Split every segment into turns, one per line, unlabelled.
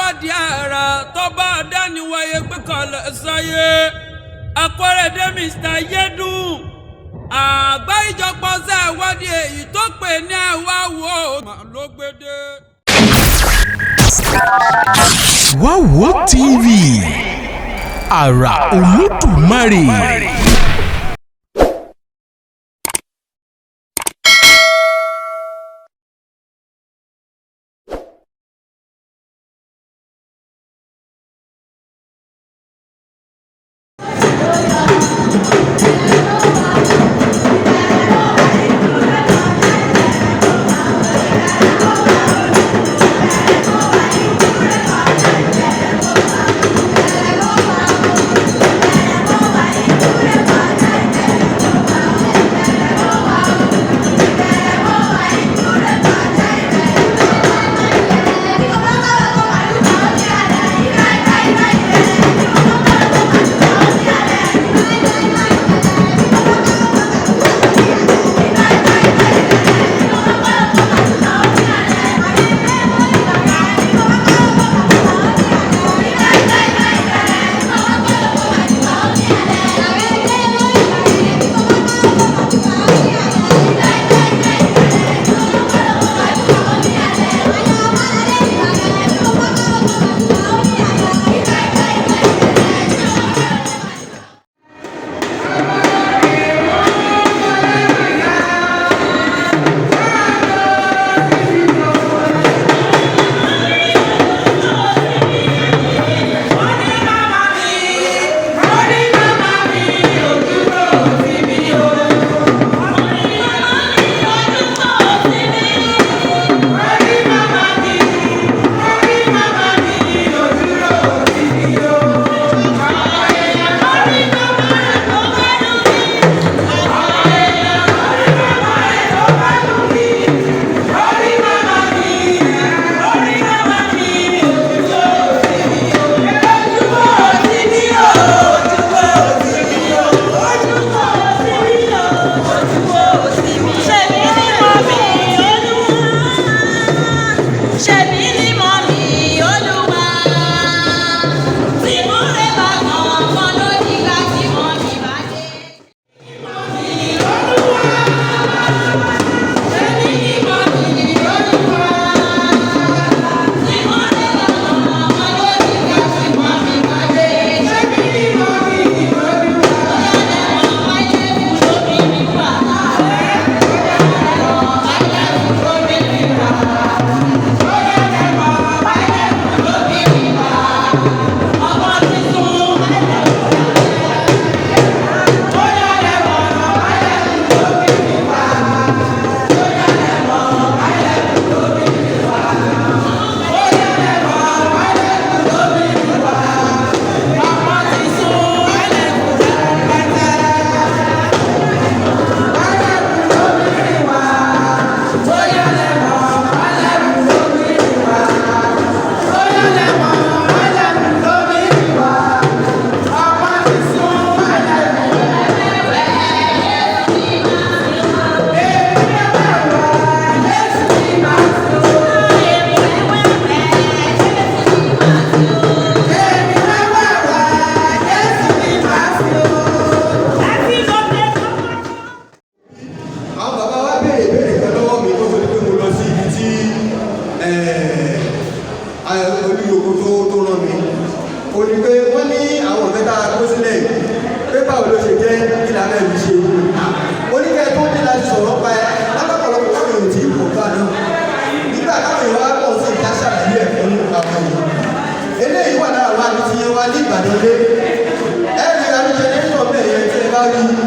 wádìí ara tó bá dáníwáyé pé kọlẹ̀ sáyé Akorede Mr. Yedun àgbá ìjọpọ̀ ṣèwádìí èyí tó pè ní àwáwò ló gbédè.
WOWO TV àrà Olódùmarè.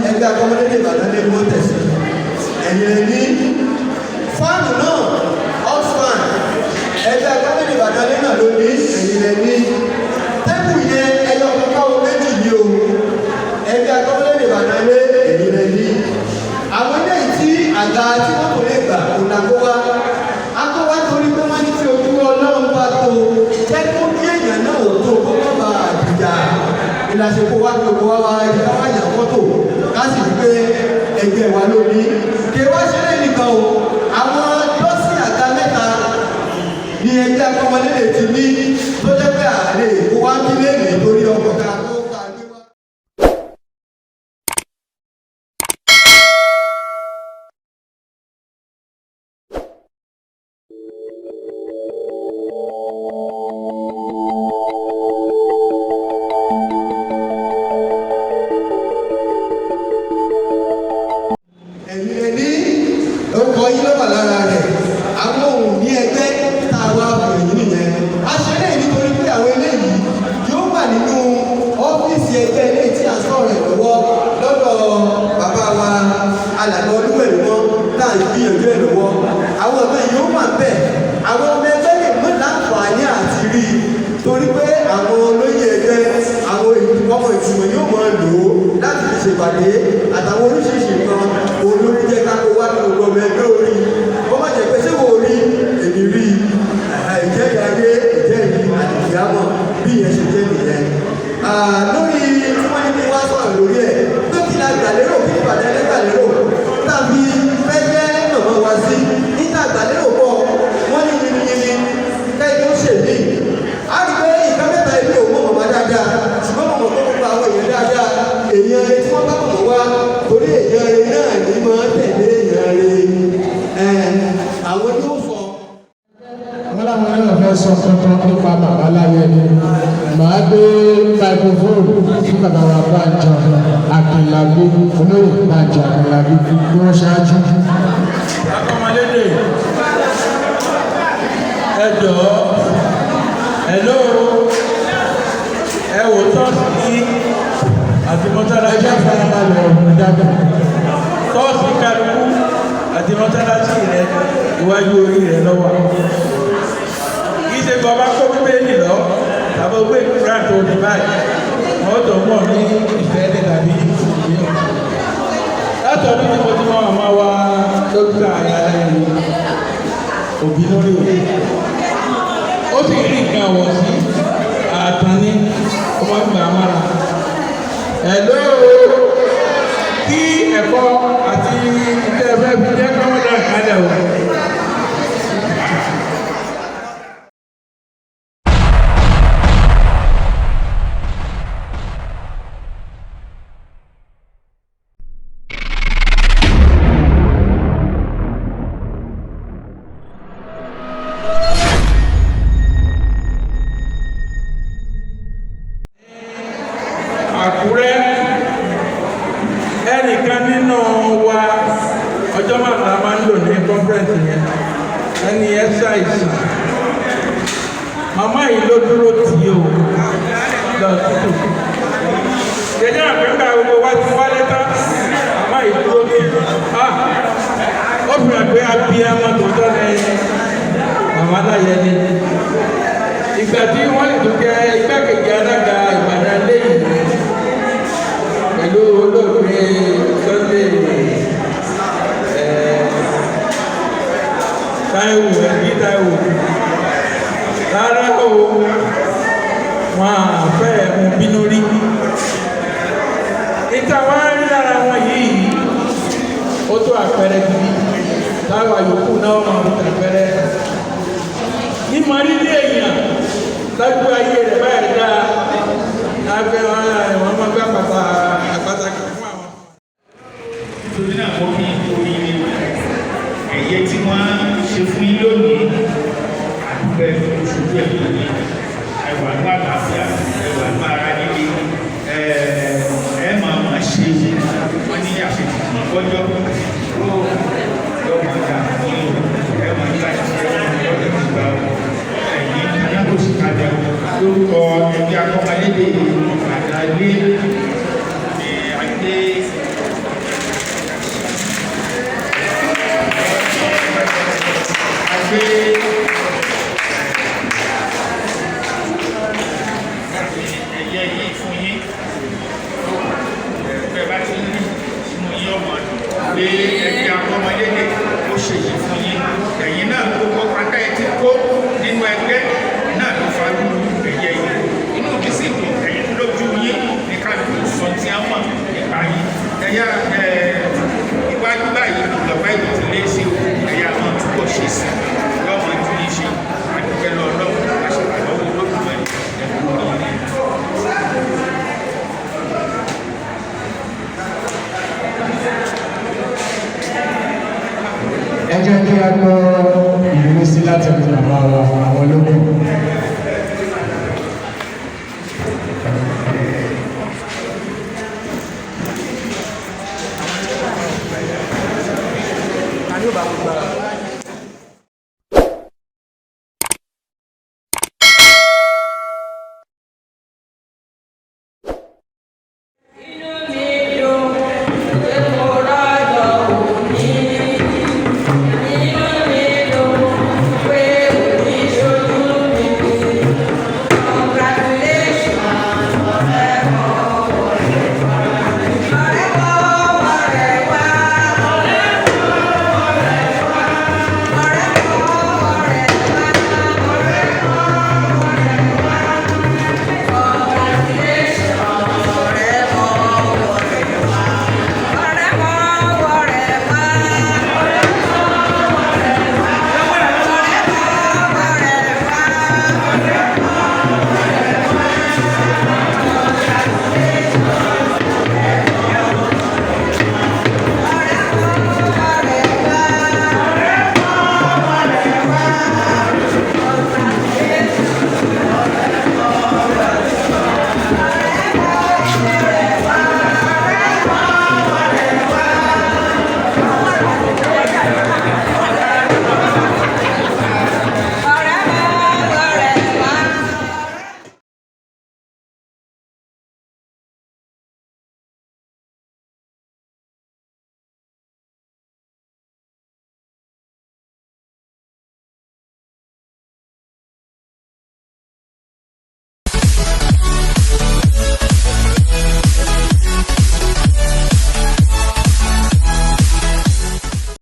ẹgbẹ́ akọ́mọlédè Ìbàdàn lé mọ́ tẹ̀sí ẹ̀yìn ní fáànù náà Oxfam ẹgbẹ́ akọ́mọlédè Ìbàdàn lé náà ló ní ẹ̀yìn ní tẹ́kù yẹn ẹyọ kọ́kọ́ méjì ní o ẹgbẹ́ akọ́mọlédè Ìbàdàn lé ẹ̀yìn ní àwọn ilé tí àga tí wọ́n kò lè gbà kò nàkówá akọ́wá torí pé wọ́n ní tí ojú Ọlọ́run bá tó jẹ́ kó bí èèyàn náà ò tó kó má ba àdìjà ìlàsèkò wá gbogbo wá wá ẹgbẹ́ wá yà fọ́tò láti rí pé ẹgbẹ́ wa lónìí kí wá ṣẹlẹ̀ nìkan o àwọn dọ́sí àga mẹ́ta ní ẹgbẹ́ akọ́mọlédè ti ní tó jẹ́ pé àlè kó wá kí lẹ́yìn torí ọkọ̀ ká tó ká gbé wá. Torí pé àwọn olóyè ẹgbẹ́ àwọn ọmọ ìtumọ̀ yóò máa lò ó láti fi ṣèpàdé àtàwọn oríṣiríṣi nǹkan olórí jẹ́ káko wá ní gbogbo ọmọ ẹgbẹ́ orí wọ́n má jẹ́ pé ṣé wo rí èmi rí ìjẹ́rìí ayé ìjẹ́rìí àdìgbàmọ̀ bí ìyẹn ṣe jẹ́ nìyẹn. Lórí tí wọ́n ní kí wá sọ̀rọ̀ lórí ẹ̀ pé kí la gbàlérò kí ìpàdé gbàlérò tàbí fẹ́fẹ́ nàmọ́ wá sí níta gbàlérò pọ̀ wọ́n ní yìnyín kẹ́yìn ó ṣèlú a rí pé ìka mẹ́ta ilé òun mọ̀mọ́ dáadáa ṣùgbọ́n mọ̀mọ́ tó gba àwọn èèyàn dáadáa èèyàn rẹ tí wọ́n bá mọ̀ wá torí èèyàn rẹ náà ní máa tẹ̀lé èèyàn rẹ àwọn tó sọ.
wọ́n láwọn náà fẹ́ sọ kankan nípa bàbá Láyẹni màá gbé microphone fún bàbá wa Bánjọ Akínlábí olóyè Bánjọ Akínlábí bí wọ́n ṣáájú.
Akọ́mọlédè ẹ jọ̀ọ́ hello ẹ wò tọ́sí àti mọ́tálásí
farabalẹ̀ ọ̀hún dáadáa.
tọ́sí kálukú àti mọ́tálásí rẹ iwájú orí rẹ lọ́wọ́ kìí ṣe bọ́ bá kó bíbélì lọ tàbí gbé ìkúrà tó ní báyìí wọ́n tó mọ̀ ní ìfẹ́ ní tàbí ìyẹn látọ̀dún tí mo ti mọ àmọ́ wa dókítà Aya Layeni òbí lórí òbí ó sì rí nǹkan àwọ̀ sí àtàní ọmọ ìgbà amára ẹ̀lọ́ kí ẹ̀kọ́ àti ilé ẹ̀fẹ́ fi jẹ́ kọ́mọ́dà kálẹ̀ o. Àkúrẹ́ ẹnìkan nínú wa ọjọ́ márùn-ún la máa ń lò ní conference yẹn ẹni ẹ ṣàìsàn màmá yìí ló dúró tì í o lọ títù jẹjẹ àgbẹ̀ńgbà gbogbo wa ti wálé tán màmá yìí dúró tì í ó fi hàn pé abiyamọ tó tọ́ ní Màmá Láyẹni ìgbà tí wọ́n lè tún jẹ igbákejì alága Ìbàdàn lẹ́yìn pẹ̀lú olóògbé Sunday Táíwò ẹbí Táíwò rárá o wọn àfẹ́ mú bínú rí ìta wá rí lára wọn yìí ó tó àpẹẹrẹ gidi táwa yòókù náà wọn mú àpẹẹrẹ ní mọ̀rídìí èèyàn lájú ayé rẹ̀ báyìí dáa lábẹ́ wọn máa gbé àpáta kan fún àwọn.
nítorí náà wọ́n fi oríire ẹ̀yẹ tí wọ́n ṣe fún yín lónìí àdúgbò ìṣojú ẹ̀mí ní ẹwà ní àlàáfíà ẹwà ní ara nílé ẹ máa ṣe wọ́n ní àṣetì ọjọ́